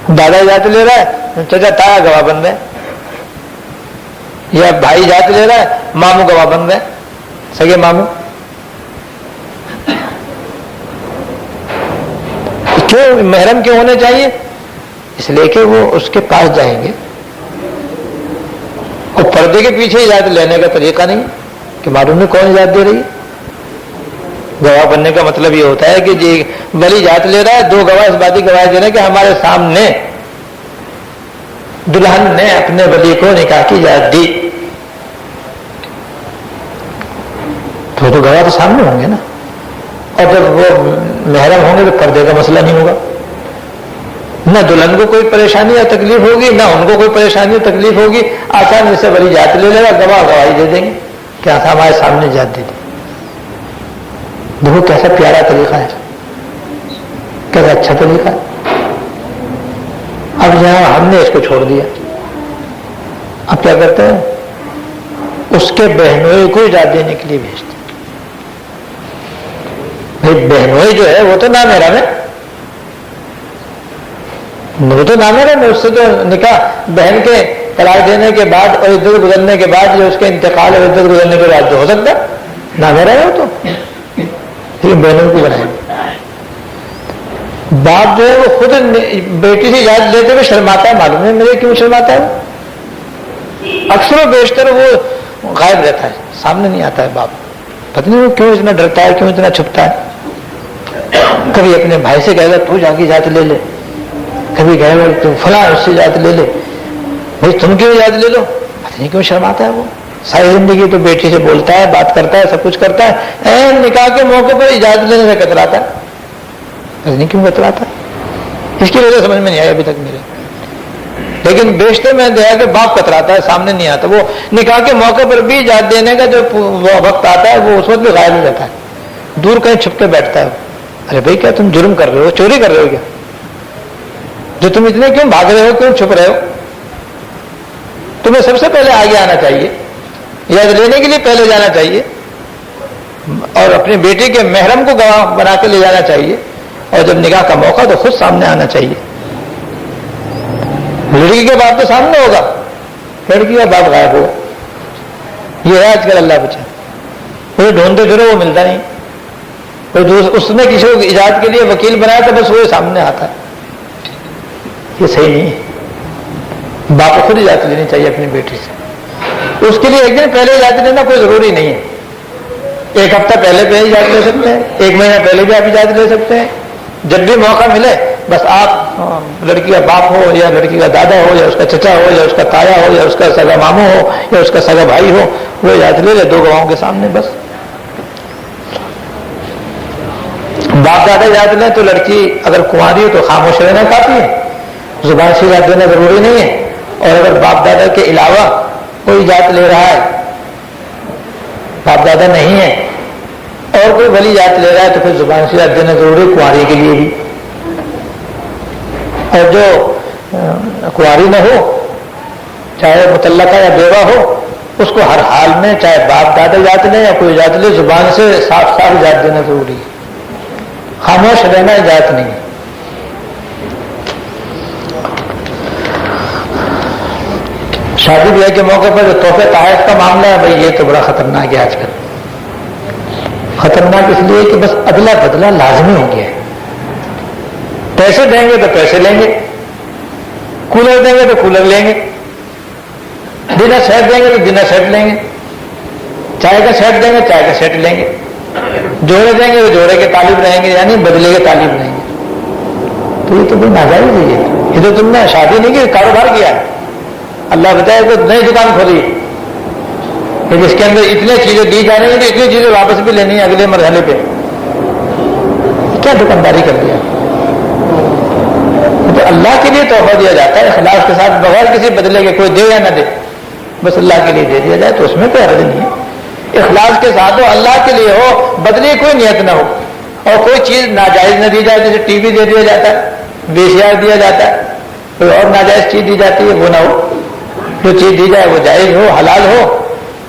دادا اجازت لے رہا ہے، چچا تایا گواہ بن رہے، یا بھائی اجازت لے رہا ہے، ماموں گواہ بن رہے، سگے ماموں۔ کیوں محرم کیوں ہونے چاہیے؟ اس لیے کہ وہ اس کے پاس جائیں گے، اور پردے کے پیچھے اجازت لینے کا طریقہ نہیں کہ معلوم نہیں کون اجازت دے رہی ہے۔ گواہ بننے کا مطلب یہ ہوتا ہے کہ جی ولی اجازت لے رہا ہے، 2 گواہ اس بات کی گواہی دے رہے ہیں کہ ہمارے سامنے دلہن نے اپنے ولی کو نکاح کی اجازت دی، تو گواہ تو سامنے ہوں گے نا۔ اور جب وہ محرم ہوں گے تو پردے کا مسئلہ نہیں ہوگا، نہ دلہن کو کوئی پریشانی یا تکلیف ہوگی، نہ ان کو کوئی پریشانی یا تکلیف ہوگی، آسانی سے ولی اجازت لے لے گا، گواہ گواہی دے دیں گے کہ ہمارے سامنے اجازت دے دی۔ دیکھو کیسا پیارا طریقہ ہے، کیسا اچھا طریقہ ہے۔ اب یہاں ہم نے اس کو چھوڑ دیا، اب کیا کرتے ہیں؟ اس کے بہنوئی کو اجازت دینے کے لیے بھیجتے ہیں۔ بھائی بہنوئی جو ہے وہ تو نامحرم ہے، وہ تو نامحرم ہے، اس سے تو نکاح بہن کے طلاق دینے کے بعد اور عدت گزرنے کے بعد، جو اس کے انتقال اور عدت گزرنے کے بعد جو ہو سکتا ہے، نامحرم ہے وہ تو، لیکن بہنوں کو بنائیں گے۔ باپ جو ہے وہ خود بیٹی سے اجازت لیتے ہوئے شرماتا ہے، معلوم ہے میرے کیوں شرماتا ہے؟ اکثر و بیشتر وہ غائب رہتا ہے، سامنے نہیں آتا ہے باپ، پتہ نہیں وہ کیوں اتنا ڈرتا ہے، کیوں اتنا چھپتا ہے۔ کبھی اپنے بھائی سے کہے گا تو جا کے اجازت لے لے، کبھی کہے گا تو فلاں اس سے اجازت لے لے، بھائی تم کیوں اجازت لے لو، پتہ نہیں کیوں شرماتا ہے وہ۔ ساری زندگی تو بیٹی سے بولتا ہے، بات کرتا ہے، سب کچھ کرتا ہے، نکاح کے موقع پر اجازت لینے سے کتراتا ہے، پتہ نہیں کیوں کتراتا ہے، اس کی وجہ سمجھ میں نہیں آئی ابھی تک میرے۔ لیکن بیشتر میں دیکھا کہ باپ کتراتا ہے، سامنے نہیں آتا، وہ نکاح کے موقع پر بھی اجازت دینے کا جو وقت آتا ہے وہ اس وقت بھی غائب ہو جاتا ہے، دور کہیں چھپ کے بیٹھتا ہے۔ ارے بھائی کیا تم جرم کر رہے ہو، چوری کر رہے ہو کیا؟ جو تم اتنے کیوں بھاگ رہے ہو، کیوں چھپ رہے ہو؟ تمہیں سب سے پہلے آگے آنا چاہیے، اجازت لینے کے لیے پہلے جانا چاہیے، اور اپنی بیٹی کے محرم کو گواہ بنا کے لے جانا چاہیے، اور جب نکاح کا موقع تو خود سامنے آنا چاہیے۔ لڑکی کے باپ تو سامنے ہوگا، لڑکی کا باپ غائب ہوگا، یہ ہے آج کل اللہ بچا، وہ ڈھونڈتے پھرو وہ ملتا نہیں، اس نے کسی کو اجازت کے لیے وکیل بنایا تو بس وہ سامنے آتا ہے، یہ صحیح نہیں ہے۔ باپ کو خود اجازت لینی چاہیے اپنی بیٹی سے، اس کے لیے ایک دن پہلے اجازت لینا کوئی ضروری نہیں ہے، 1 ہفتہ پہلے بھی اجازت لے سکتے ہیں، 1 مہینہ پہلے بھی آپ اجازت لے سکتے ہیں، جب بھی موقع ملے بس آپ لڑکی کا باپ ہو یا لڑکی کا دادا ہو یا اس کا چچا ہو یا اس کا تایا ہو یا اس کا سگا ماموں ہو یا اس کا سگا بھائی ہو، وہ اجازت لے لے 2 گواہوں کے سامنے بس۔ باپ دادا اجازت لیں تو لڑکی اگر کنواری ہو تو خاموش رہنا کافی ہے، زبان سے اجازت دینا ضروری نہیں ہے، اور اگر باپ دادا کے علاوہ کوئی اجازت لے رہا ہے، باپ دادا نہیں ہے اور کوئی ولی اجازت لے رہا ہے تو پھر زبان سے اجازت دینا ضروری ہے، کنواری کے لیے بھی۔ اور جو کنواری نہ ہو، چاہے مطلقہ یا بیوہ ہو، اس کو ہر حال میں چاہے باپ دادا اجازت لیں یا کوئی اجازت لے، زبان سے صاف صاف اجازت دینا ضروری ہے، خاموش رہنا اجازت نہیں ہے۔ شادی بیاہ کے موقع پر جو تحفے تحائف کا معاملہ ہے، بھائی یہ تو بڑا خطرناک ہے آج کل۔ خطرناک اس لیے کہ بس ادلا بدلا لازمی ہو گیا ہے، پیسے دیں گے تو پیسے لیں گے، کولر دیں گے تو کولر لیں گے، ڈنر سیٹ دیں گے تو ڈنر سیٹ لیں گے، چائے کا سیٹ دیں گے چائے کا سیٹ لیں گے، جوڑے دیں گے تو جوڑے کے طالب رہیں گے، یعنی بدلے کے طالب رہیں گے. تو یہ تو کوئی ناجائز ہے. یہ تو تم نے شادی نہیں کی، کاروبار کیا ہے. اللہ بتائے تو نئی دکان کھولی کہ جس کے اندر اتنے چیزیں دی جا رہی ہیں تو اتنی چیزیں واپس بھی لینی ہے اگلے مرحلے پہ. کیا دکانداری کر دیا؟ تو اللہ کے لیے تحفہ دیا جاتا ہے اخلاص کے ساتھ، بغیر کسی بدلے کے. کوئی دے یا نہ دے، بس اللہ کے لیے دے دیا جائے تو اس میں کوئی حرج نہیں ہے. اخلاص کے ساتھ ہو، اللہ کے لیے ہو، بدلے کی کوئی نیت نہ ہو، اور کوئی چیز ناجائز نہ دی جائے. جیسے ٹی وی دے دیا جاتا ہے، VCR دیا جاتا ہے، کوئی اور ناجائز چیز دی جاتی ہے، وہ نہ ہو. جو چیز دی جائے وہ جائز ہو، حلال ہو،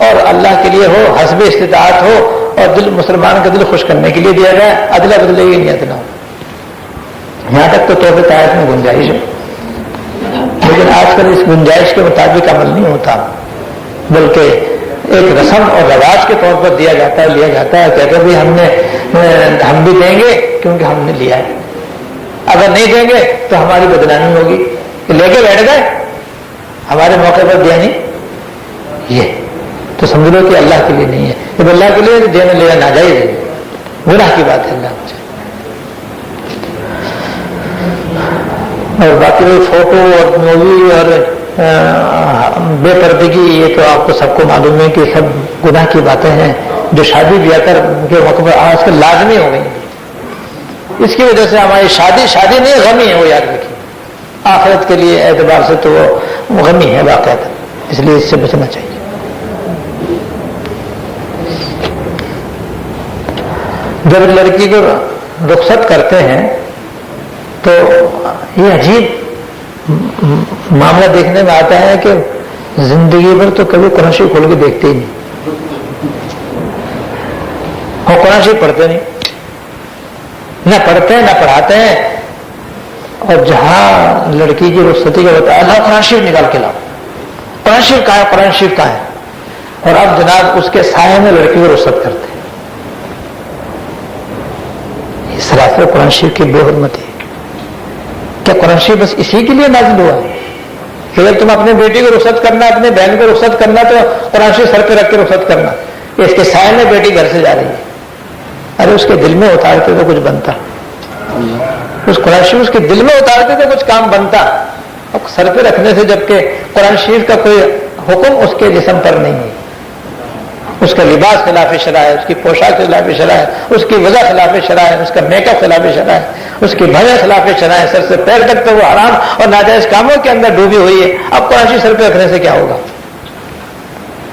اور اللہ کے لیے ہو، حسب استطاعت ہو، اور دل مسلمان کا دل خوش کرنے کے لیے دیا جائے. ادلا بدلے کی نیت نہ ہو. یہاں تک تو تحفے تحائف میں گنجائش ہے، لیکن آج کل اس گنجائش کے مطابق عمل نہیں ہوتا، بلکہ ایک رسم اور رواج کے طور پر دیا جاتا ہے، لیا جاتا ہے. کہتے ہیں ہم بھی دیں گے کیونکہ ہم نے لیا ہے، اگر نہیں دیں گے تو ہماری بدنامی ہوگی. لے کے بیٹھ گئے، ہمارے موقع پر دیا نہیں. یہ تو سمجھ لو کہ اللہ کے لیے نہیں ہے. جب اللہ کے لیے دینا لینا ناجائز ہے، گناہ کی بات ہے. اللہ مجھے اور باقی فوٹو اور مووی اور بے پردگی، یہ تو آپ کو سب کو معلوم ہے کہ سب گناہ کی باتیں ہیں جو شادی بیاہ کے موقع پر آج کل لازمی ہو گئی. اس کی وجہ سے ہماری شادی نہیں، غمی ہے. وہ یاد رکھیے، آخرت کے لیے اعتبار سے تو وہ غمی ہے باقاعدہ، اس لیے اس سے بچنا چاہیے. جب لڑکی کو رخصت کرتے ہیں تو یہ عجیب معاملہ دیکھنے میں آتا ہے کہ زندگی بھر تو کبھی قرآن شریف کھول کے دیکھتے ہی نہیں، اور قرآن شریف پڑھتے نہیں، نہ پڑھتے ہیں نہ پڑھاتے ہیں. اور جہاں لڑکی کی رخصتی کا بتا اللہ قرآن شریف نکال کے لاؤ، قرآن شریف کہاں ہے، قرآن شریف کہاں ہے. اور اب جناب اس کے سائے میں لڑکی کو رخصت کرتے ہیں. سراسر قرآن شریف کی بے حرمتی ہے. کیا قرآن شریف بس اسی کے لیے نازل ہوا ہے کہ اگر تم اپنے بیٹی کو رخصت کرنا، اپنے بہن کو رخصت کرنا تو قرآن شریف سر پہ رکھ کے رخصت کرنا؟ اس کے سائے میں بیٹی گھر سے جا رہی ہے. ارے اس کے دل میں اتارتے تو کچھ بنتا، اس قرآن شریف اس کے دل میں اتارتے تو کچھ کام بنتا. اب سر پہ رکھنے سے، جبکہ قرآن شریف کا کوئی حکم اس کے جسم پر نہیں ہے، اس کا لباس خلاف شرع ہے، اس کی پوشاک خلاف شرع ہے، اس کی وضع خلاف شرع ہے، اس کا میک اپ خلاف شرع ہے، اس کی بھویں خلاف شرع ہے، سر سے پیر تک تو وہ حرام اور ناجائز کاموں کے اندر ڈوبی ہوئی ہے. اب قرآن شریف سر پہ رکھنے سے کیا ہوگا؟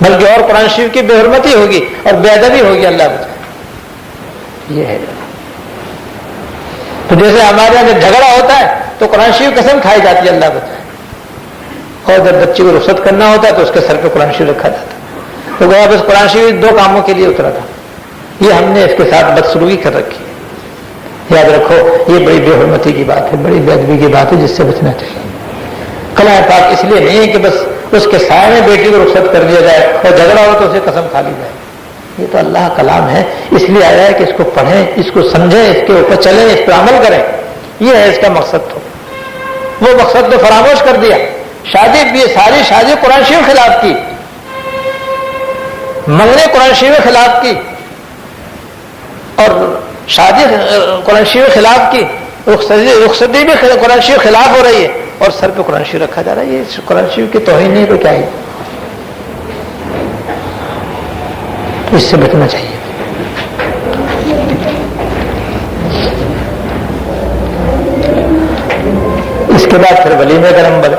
بلکہ اور قرآن شریف کی بے حرمتی ہوگی اور بے ادبی ہوگی. اللہ بچائے. یہ ہے. تو جیسے ہمارے یہاں جب جھگڑا ہوتا ہے تو قرآن شریف قسم کھائی جاتی ہے، اللہ بچائے. اور جب بچے کو رخصت کرنا ہوتا ہے تو اس کے سر پہ قرآن شریف رکھا جاتا ہے. تو گویا بس قرآن شریف 2 کاموں کے لیے اترا تھا. یہ ہم نے اس کے ساتھ بدسلوکی کر رکھی ہے. یاد رکھو یہ بڑی بے حرمتی کی بات ہے، بڑی بے ادبی کی بات ہے، جس سے بچنا چاہیے. کلام پاک اس لیے نہیں ہے کہ بس اس کے سائے میں بیٹی کو رخصت کر دیا جائے اور جھگڑا ہو تو اسے قسم کھا لی جائے. یہ تو اللہ کا کلام ہے، اس لیے آیا ہے کہ اس کو پڑھیں، اس کو سمجھیں، اس کے اوپر چلیں، اس پر عمل کریں. یہ ہے اس کا مقصد. تو وہ مقصد تو فراموش کر دیا. شادی بھی ساری شادی قرآن شریف خلاف کی، منگنے قرآن شریف خلاف کی، اور شادی قرآن شریف خلاف کی، رخصتی بھی قرآن شریف خلاف ہو رہی ہے، اور سر پہ قرآن شریف رکھا جا رہا ہے. یہ قرآن شریف کی توہین نہیں تو کیا ہے؟ اس سے بچنا چاہیے. اس کے بعد پھر ولیمے کا نمبر.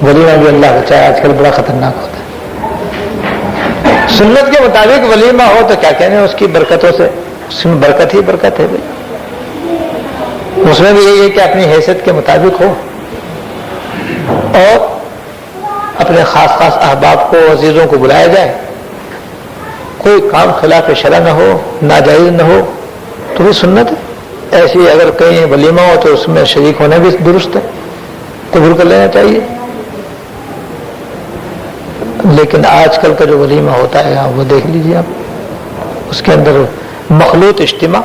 ولیمہ بھی اللہ بچائے آج کل بڑا خطرناک ہوتا ہے. سنت کے مطابق ولیمہ ہو تو کیا کہنے اس کی برکتوں سے، اس میں برکت ہی برکت ہے بھائی. اس میں بھی یہی ہے کہ اپنی حیثیت کے مطابق ہو اور اپنے خاص خاص احباب کو، عزیزوں کو بلایا جائے. کوئی کام خلاف شرع نہ ہو، ناجائز نہ ہو، تو بھی سنت ہے. ایسی اگر کہیں ولیمہ ہو تو اس میں شریک ہونا بھی درست ہے، قبول کر لینا چاہیے. لیکن آج کل کا جو ولیمہ ہوتا ہے وہ دیکھ لیجیے آپ، اس کے اندر مخلوط اجتماع،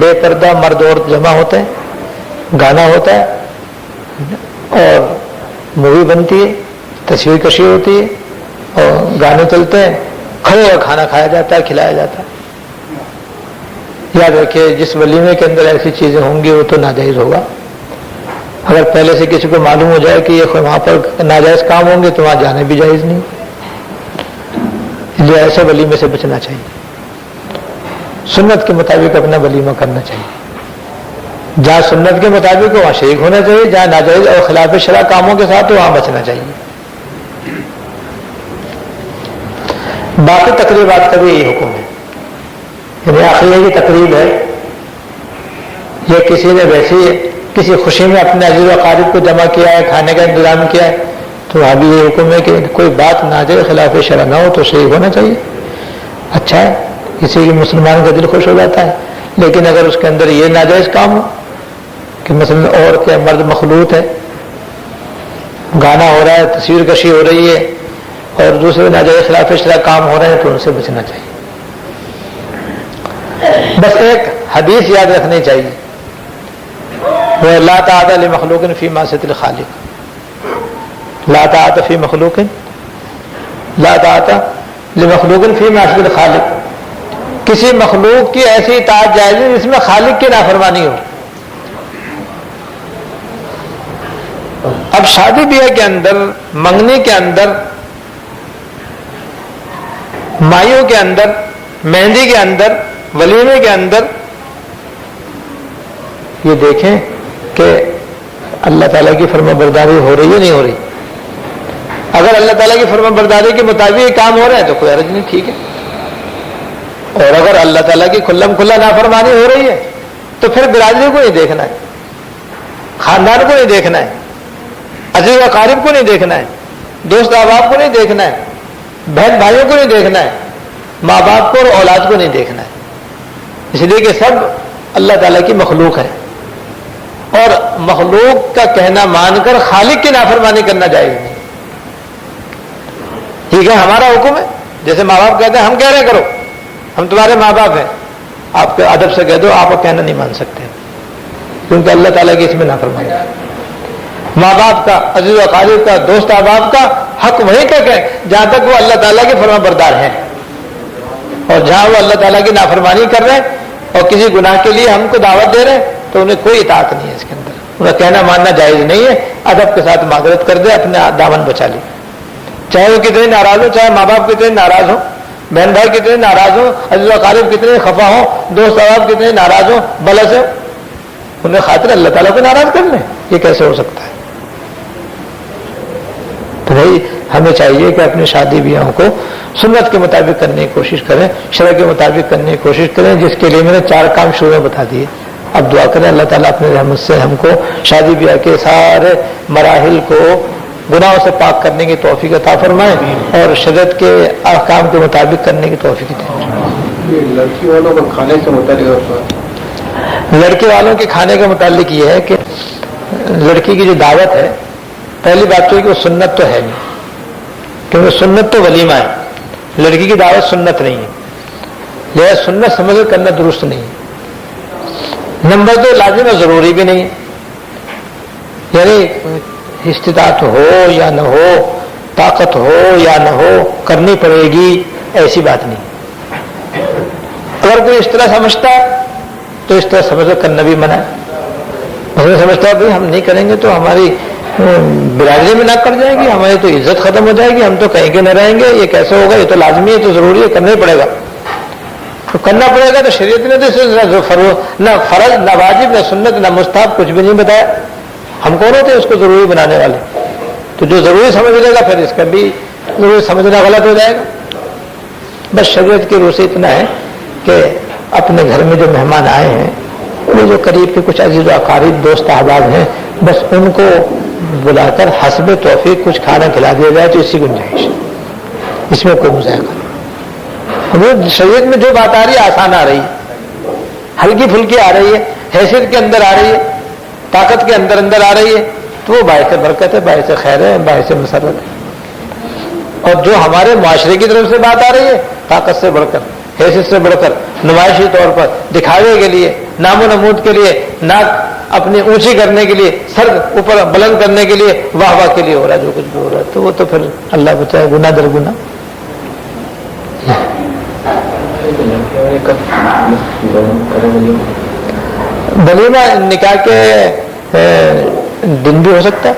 بے پردہ مرد عورت جمع ہوتے ہیں، گانا ہوتا ہے اور مووی بنتی ہے، تصویر کشی ہوتی ہے اور گانے چلتے ہیں کھڑے ہو کھانا کھایا جاتا ہے، کھلایا جاتا ہے۔ یاد رکھیے جس ولیمے کے اندر ایسی چیزیں ہوں گی وہ تو ناجائز ہوگا۔ اگر پہلے سے کسی کو معلوم ہو جائے کہ یہ وہاں پر ناجائز کام ہوں گے تو وہاں جانا بھی جائز نہیں، جو ایسے ولیمے سے بچنا چاہیے۔ سنت کے مطابق اپنا ولیمہ کرنا چاہیے، جہاں سنت کے مطابق وہاں شریک ہونا چاہیے، جہاں ناجائز اور خلاف شرع کاموں کے ساتھ وہاں بچنا چاہیے۔ باقی تقریبات کا بھی یہی حکم ہے، یعنی آخری کی تقریب ہے یا کسی نے ویسی کسی خوشی میں اپنے عزیز و اقارب کو جمع کیا ہے، کھانے کا انتظام کیا ہے، تو وہاں بھی یہ حکم ہے کہ کوئی بات ناجائز خلاف شرع نہ ہو تو شریک ہونا چاہیے۔ اچھا ہے، کسی کی مسلمان کا دل خوش ہو جاتا ہے، لیکن اگر اس کے اندر یہ ناجائز کام ہو کہ مثلا عورت یا مرد مخلوط ہے، گانا ہو رہا ہے، تصویر کشی ہو رہی ہے اور دوسرے ناجائز خلاف شرع کام ہو رہے ہیں تو ان سے بچنا چاہیے۔ بس ایک حدیث یاد رکھنی چاہیے، وہ لا طاعۃ لمخلوق فی معصیۃ الخالق، لا طاعۃ فی مخلوق، لا طاعۃ لمخلوق فی معصیۃ الخالق، کسی مخلوق کی ایسی اطاعت جائز نہیں جس میں خالق کی نافرمانی ہو۔ اب شادی بیاہ کے اندر، منگنی کے اندر، مائیوں کے اندر، مہندی کے اندر، ولیمے کے اندر یہ دیکھیں کہ اللہ تعالیٰ کی فرما برداری ہو رہی ہے نہیں ہو رہی۔ اگر اللہ تعالیٰ کی فرما برداری کے مطابق یہ کام ہو رہا ہے تو کوئی حرج نہیں، ٹھیک ہے، اور اگر اللہ تعالیٰ کی کھلم کھلا نافرمانی ہو رہی ہے تو پھر برادری کو نہیں دیکھنا ہے، خاندان کو نہیں دیکھنا ہے، عزیز و اقارب کو نہیں دیکھنا ہے، دوست احباب کو نہیں دیکھنا ہے، بہن بھائیوں کو نہیں دیکھنا ہے، ماں باپ کو اور اولاد کو نہیں دیکھنا ہے، اس لیے کہ سب اللہ تعالیٰ کی مخلوق ہے، اور مخلوق کا کہنا مان کر خالق کی نافرمانی کرنا جائز نہیں۔ ٹھیک ہے، ہمارا حکم ہے، جیسے ماں باپ کہتے ہیں ہم کہہ رہے کرو، ہم تمہارے ماں باپ ہیں، آپ کے ادب سے کہہ دو، آپ کا کہنا نہیں مان سکتے کیونکہ اللہ تعالیٰ کی اس میں نافرمانی ہے۔ ماں باپ کا، عزیز و اقارب کا، دوست احباب کا حق وہیں تک ہے جہاں تک وہ اللہ تعالیٰ کے فرما بردار ہیں، اور جہاں وہ اللہ تعالیٰ کی نافرمانی کر رہے ہیں اور کسی گناہ کے لیے ہم کو دعوت دے رہے ہیں تو انہیں کوئی اطاعت نہیں ہے اس کے اندر، انہیں کہنا ماننا جائز نہیں ہے۔ ادب کے ساتھ معذرت کر دے، اپنے دامن بچا لے، چاہے وہ کتنے ناراض ہو، چاہے ماں باپ کتنے ناراض ہوں، بہن بھائی کتنے ناراض ہوں، عزیز و اقارب کتنے خفا ہوں، دوست احباب کتنے ناراض ہوں، بلس ہو، انہیں خاطر اللہ تعالیٰ کو ناراض کر لیں، یہ کیسے ہو سکتا ہے؟ تو بھائی ہمیں چاہیے کہ اپنی شادی بیاہوں کو سنت کے مطابق کرنے کی کوشش کریں، شرع کے مطابق کرنے کی کوشش کریں، جس کے لیے میں نے 4 کام شروع میں بتا دیے۔ اب دعا کریں اللہ تعالیٰ اپنے رحمت سے ہم کو شادی بیاہ کے سارے مراحل کو گناہوں سے پاک کرنے کی توفیق عطا فرمائیں اور شریعت کے احکام کے مطابق کرنے کی توفیق عطا فرمائیں۔ لڑکی والوں کا کھانے سے متعلق، لڑکے والوں کے کھانے کا متعلق یہ ہے کہ لڑکی کی جو دعوت ہے، پہلی بات تو ہے کہ وہ سنت تو ہے نہیں، کیونکہ سنت تو ولیمہ ہے، لڑکی کی دعوت سنت نہیں ہے، لہذا سنت سمجھ کر کرنا درست نہیں ہے۔ نمبر 2 لازم اور ضروری بھی نہیں ہے، یعنی استطاعت ہو یا نہ ہو، طاقت ہو یا نہ ہو، کرنی پڑے گی ایسی بات نہیں۔ اگر کوئی اس طرح سمجھتا ہے تو اس طرح سمجھ کر کرنا بھی منع ہے۔ میں سمجھتا ہے بھائی ہم نہیں کریں گے تو ہماری برادری میں نہ کر جائے گی، ہماری تو عزت ختم ہو جائے گی، ہم تو کہیں کے نہ رہیں گے، یہ کیسے ہوگا، یہ تو لازمی ہے، تو ضروری ہے، کرنا ہی پڑے گا۔ تو کرنا پڑے گا تو شریعت نے تو نہ فرض نہ واجب نہ سنت نہ مستحب کچھ بھی نہیں بتایا، ہم کون ہوتے ہیں اس کو ضروری بنانے والے؟ تو جو ضروری سمجھ لے گا پھر اس کا بھی ضروری سمجھنا غلط ہو جائے گا۔ بس شریعت کی روح سے اتنا ہے کہ اپنے گھر میں جو مہمان آئے ہیں، وہ جو قریب کے کچھ عزیز و اقارب دوست احباب ہیں، بس ان کو بلا کر حسب توفیق کچھ کھانا کھلا دیا جائے تو اسی گنجائش، اس میں کوئی مذائقہ نہیں۔ شریعت میں جو بات آ رہی ہے آسان آ رہی ہے، ہلکی پھلکی آ رہی ہے، حیثیت کے اندر آ رہی ہے، طاقت کے اندر آ رہی ہے، تو وہ باعث برکت ہے، باعث خیر ہے، باعث مسرت ہے۔ اور جو ہمارے معاشرے کی طرف سے بات آ رہی ہے، طاقت سے بڑھ کر، حیثیت سے بڑھ کر، نمائشی طور پر، دکھاوے کے لیے، نام و نمود کے لیے، ناک اپنی اونچی کرنے کے لیے، سر اوپر بلند کرنے کے لیے، واہ واہ کے لیے ہو رہا ہے جو کچھ بھی ہو رہا ہے، تو وہ تو پھر اللہ بچائے گناہ در گناہ۔ ولیمہ نکاح کے دن بھی ہو سکتا ہے،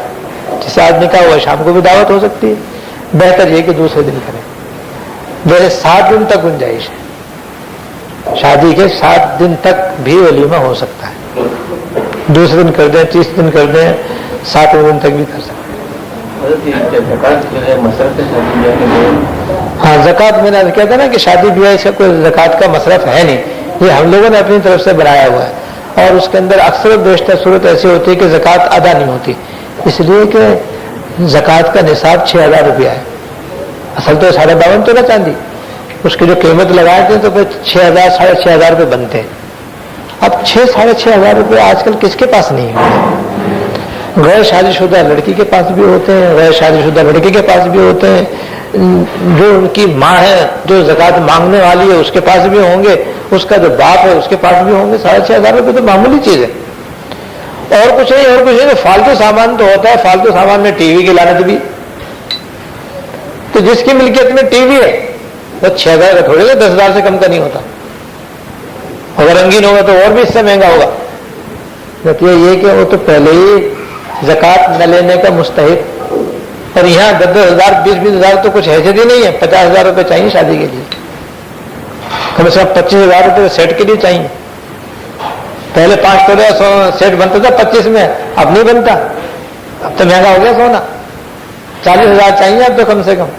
جس آج نکاح ہوا شام کو بھی دعوت ہو سکتی ہے، بہتر یہ کہ دوسرے دن کریں۔ میرے 7 دن تک گنجائش ہے، شادی کے 7 دن تک بھی ولیمہ ہو سکتا ہے، دوسرے دن کر دیں، تیسرے دن کر دیں، 7ویں دن تک بھی کر سکتے ہیں۔ ہاں زکوٰۃ میں نے کہا تھا نا کہ شادی بیاہ سے کوئی زکوٰۃ کا مصرف ہے نہیں، یہ ہم لوگوں نے اپنی طرف سے بنایا ہوا ہے، اور اس کے اندر اکثر و بیشتر صورت ایسی ہوتی ہے کہ زکوٰۃ ادا نہیں ہوتی، اس لیے کہ زکوٰۃ کا نصاب 6,000 روپیہ ہے، اصل تو 52.5 تولہ چاندی، اس کی جو قیمت لگائے تھے تو پھر 6,000 ساڑھے 6,000 روپے بنتے ہیں۔ اب 6,000 ساڑھے 6,000 روپے آج کل کس کے پاس نہیں ہے؟ غیر شادی شدہ لڑکی کے پاس بھی ہوتے ہیں، غیر شادی شدہ لڑکے کے پاس بھی ہوتے ہیں، جو ان کی ماں ہے جو زکوٰۃ مانگنے والی ہے اس کے پاس بھی ہوں گے، اس کا جو باپ ہے اس کے پاس بھی ہوں گے۔ 6,500 روپے تو معمولی چیز ہے، اور کچھ نہیں، اور کچھ نہیں، فالتو سامان تو ہوتا ہے، فالتو سامان میں ٹی وی کی لعنت بھی، تو جس کی ملکیت میں ٹی وی ہے وہ 6,000 کا تھوڑے گا، 10,000 سے کم کا نہیں ہوتا، اگر رنگین ہوگا تو اور بھی اس سے مہنگا ہوگا۔ نتیجہ یہ کہ وہ تو پہلے ہی زکوٰۃ نہ لینے کا مستحق، اور یہاں 10,000 20,000 تو کچھ حیثیت ہی نہیں ہے، 50,000 روپے چاہیے شادی کے لیے، کم سے کم 25,000 روپے سیٹ کے لیے چاہیے۔ پہلے 5 تولے سیٹ بنتا تھا 25 میں، اب نہیں بنتا، اب تو مہنگا ہو گیا سونا، 40,000 چاہیے اب تو کم سے کم،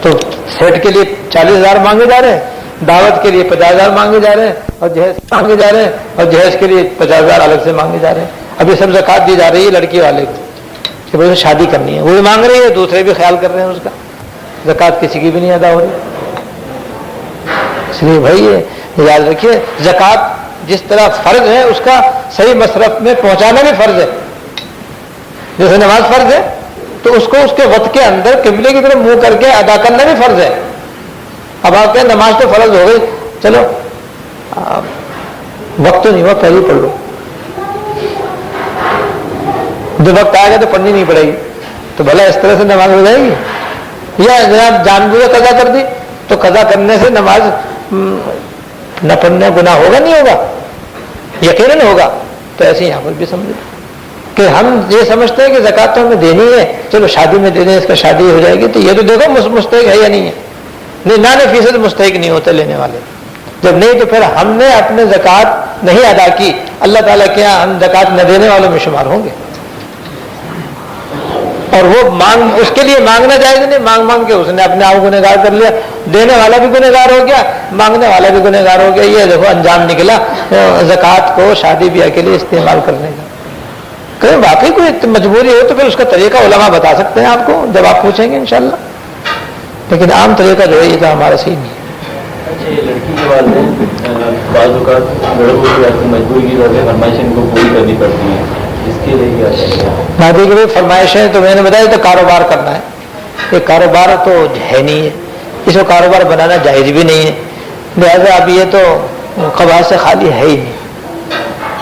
تو سیٹ کے لیے 40,000 مانگے جا رہے ہیں، دعوت کے لیے 50,000 مانگے جا رہے ہیں، اور جہیز مانگے جا رہے ہیں، اور جہیز کے لیے 50,000 الگ سے مانگے جا رہے ہیں۔ اب یہ سب زکوٰۃ دی جا رہی ہے لڑکی والے کو کہ بھائی شادی کرنی ہے، وہ بھی مانگ رہی ہے، دوسرے بھی خیال کر رہے ہیں اس کا، زکوٰۃ کسی کی بھی نہیں ادا ہو رہی۔ اس لیے بھائی یہ یاد رکھیے، زکوٰۃ جس طرح فرض ہے اس کا صحیح مصرف میں پہنچانا بھی فرض ہے، جیسے نماز فرض ہے تو اس کو اس کے وقت کے اندر قبلے کی طرف منہ کر کے ادا کرنا بھی فرض ہے۔ اب آپ کہیں نماز تو فرض ہو گئی، چلو وقت تو نہیں ہوا پہلے پڑھ لو، جو وقت آئے گا تو پڑھنی نہیں پڑے گی، تو بھلا اس طرح سے نماز ہو جائے گی؟ یا جناب جان بوجھ قضا کر دی تو قضا کرنے سے نماز نہ پڑھنے گناہ ہوگا نہیں ہوگا؟ یقیناً ہوگا۔ تو ایسے یہاں پر بھی سمجھو کہ ہم یہ سمجھتے ہیں کہ زکوٰۃ تو ہمیں دینی ہے، چلو شادی میں دے دیں، اس کا شادی ہو جائے گی، تو یہ تو دیکھو مستحق ہے یا نہیں ہے، 99% مستحق نہیں ہوتے لینے والے، جب نہیں تو پھر ہم نے اپنے زکوٰۃ نہیں ادا کی، اللہ تعالیٰ کے یہاں ہم زکوٰۃ نہ دینے والوں میں شمار ہوں گے، اور وہ اس کے لیے مانگنا جائز نہیں، مانگ کے اس نے اپنے آپ کو گنہگار کر لیا، دینے والا بھی گنہگار ہو گیا، مانگنے والا بھی گنہگار ہو گیا۔ یہ دیکھو انجام نکلا زکوٰۃ کو شادی بیاہ کے لیے استعمال کرنے کا۔ کہ واقعی کوئی مجبوری ہو تو پھر اس کا طریقہ علماء بتا سکتے ہیں آپ کو جب آپ پوچھیں گے انشاءاللہ، لیکن عام طریقہ جو ہے یہ تو ہمارا صحیح نہیں ہے۔ اچھا، یہ لڑکی کے والدین بعض اوقات لڑکوں کی مجبوری کی وجہ سے فرمائشیں ان کو پوری کرنی پڑتی ہیں، اس کے لیے کیا چاہیے؟ نادی کے فرمائشیں تو میں نے بتایا تو کاروبار کرنا ہے، یہ کاروبار تو ہے نہیں ہے، اس کو کاروبار بنانا جائز بھی نہیں ہے، لہذا اب یہ تو قباحت سے خالی ہے ہی نہیں۔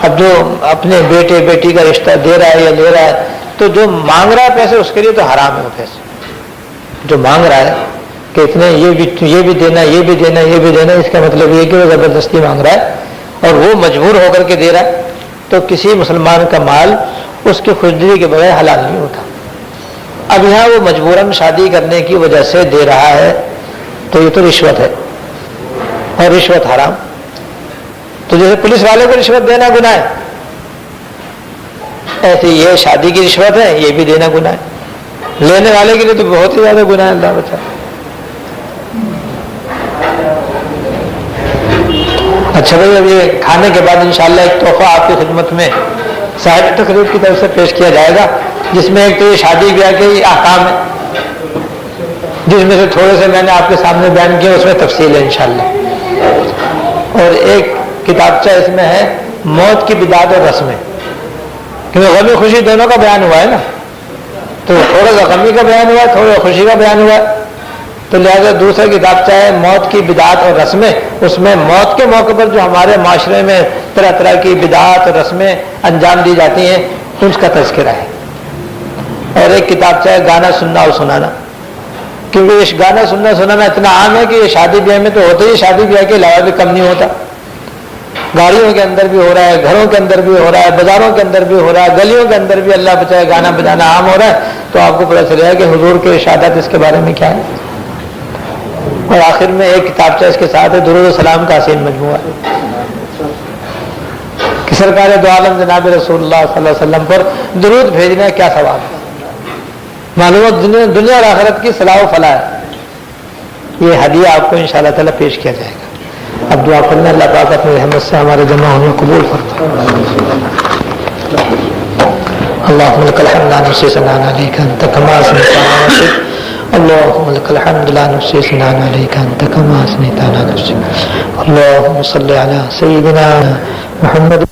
اب جو اپنے بیٹے بیٹی کا رشتہ دے رہا ہے یا لے رہا ہے تو جو مانگ رہا ہے پیسے اس کے لیے تو حرام ہے وہ پیسے، جو مانگ رہا ہے کہ اتنے یہ بھی دینا یہ بھی دینا یہ بھی دینا، اس کا مطلب یہ کہ وہ زبردستی مانگ رہا ہے اور وہ مجبور ہو کر کے دے رہا ہے، تو کسی مسلمان کا مال اس کی خوشدلی کے بغیر حلال نہیں ہوتا۔ اب یہاں وہ مجبوراً شادی کرنے کی وجہ سے دے رہا ہے تو یہ تو رشوت ہے، اور رشوت حرام۔ تو جیسے پولیس والے کو رشوت دینا گناہ ہے، ایسے یہ شادی کی رشوت ہے، یہ بھی دینا گناہ ہے، لینے والے کے لیے تو بہت ہی زیادہ گناہ ہے، اللہ بچا۔ اچھا بھائی، اب یہ کھانے کے بعد انشاءاللہ ایک تحفہ آپ کی خدمت میں صاحب تقریب کی طرف سے پیش کیا جائے گا، جس میں ایک تو یہ شادی بیاہ کے احکام ہے، جس میں سے تھوڑے سے میں نے آپ کے سامنے بیان کیا، اس میں تفصیل ہے انشاءاللہ، اور ایک کتابچہ اس میں ہے موت کی بدعت اور رسمیں، کیونکہ غمی خوشی دونوں کا بیان ہوا ہے نا، تو تھوڑا سا غمی کا بیان ہوا ہے، تھوڑا خوشی کا بیان ہوا ہے، تو لہٰذا دوسرا کتابچہ ہے موت کی بدعت اور رسمیں، اس میں موت کے موقع پر جو ہمارے معاشرے میں طرح طرح کی بدعت اور رسمیں انجام دی جاتی ہیں اس کا تذکرہ ہے، اور ایک کتابچہ ہے گانا سننا اور سنانا، کیونکہ یہ گانا سننا اتنا عام ہے کہ یہ شادی بیاہ میں تو ہوتا ہی، شادی بیاہ کے علاوہ بھی کم نہیں ہوتا. گاڑیوں کے اندر بھی ہو رہا ہے، گھروں کے اندر بھی ہو رہا ہے، بازاروں کے اندر بھی ہو رہا ہے، گلیوں کے اندر بھی اللہ بچائے گانا بجانا عام ہو رہا ہے. تو آپ کو پتہ چلے گا کہ حضور کے ارشادات اس کے بارے میں کیا ہے. اور آخر میں ایک کتابچہ اس کے ساتھ ہے، درود و سلام کا حسین مجموعہ کہ سرکار دو عالم جناب رسول اللہ صلی اللہ علیہ وسلم پر درود بھیجنا کیا ثواب ہے. معلومات دنیا اور آخرت کی صلاح و فلاح ہے. یہ ہدیہ آپ کو انشاءاللہ تعالیٰ پیش کیا جائے گا. اب دعا کرنا اللہ پاک اپنی رحمت سے ہمارے جمع ہونے قبول فرمائے. اللهم لك الحمد لا نحصي ثناء عليك انت كما اثنيت على نفسك. اللهم لك الحمد لا نحصي ثناء عليك انت كما اثنيت على نفسك. اللهم صل على سيدنا محمد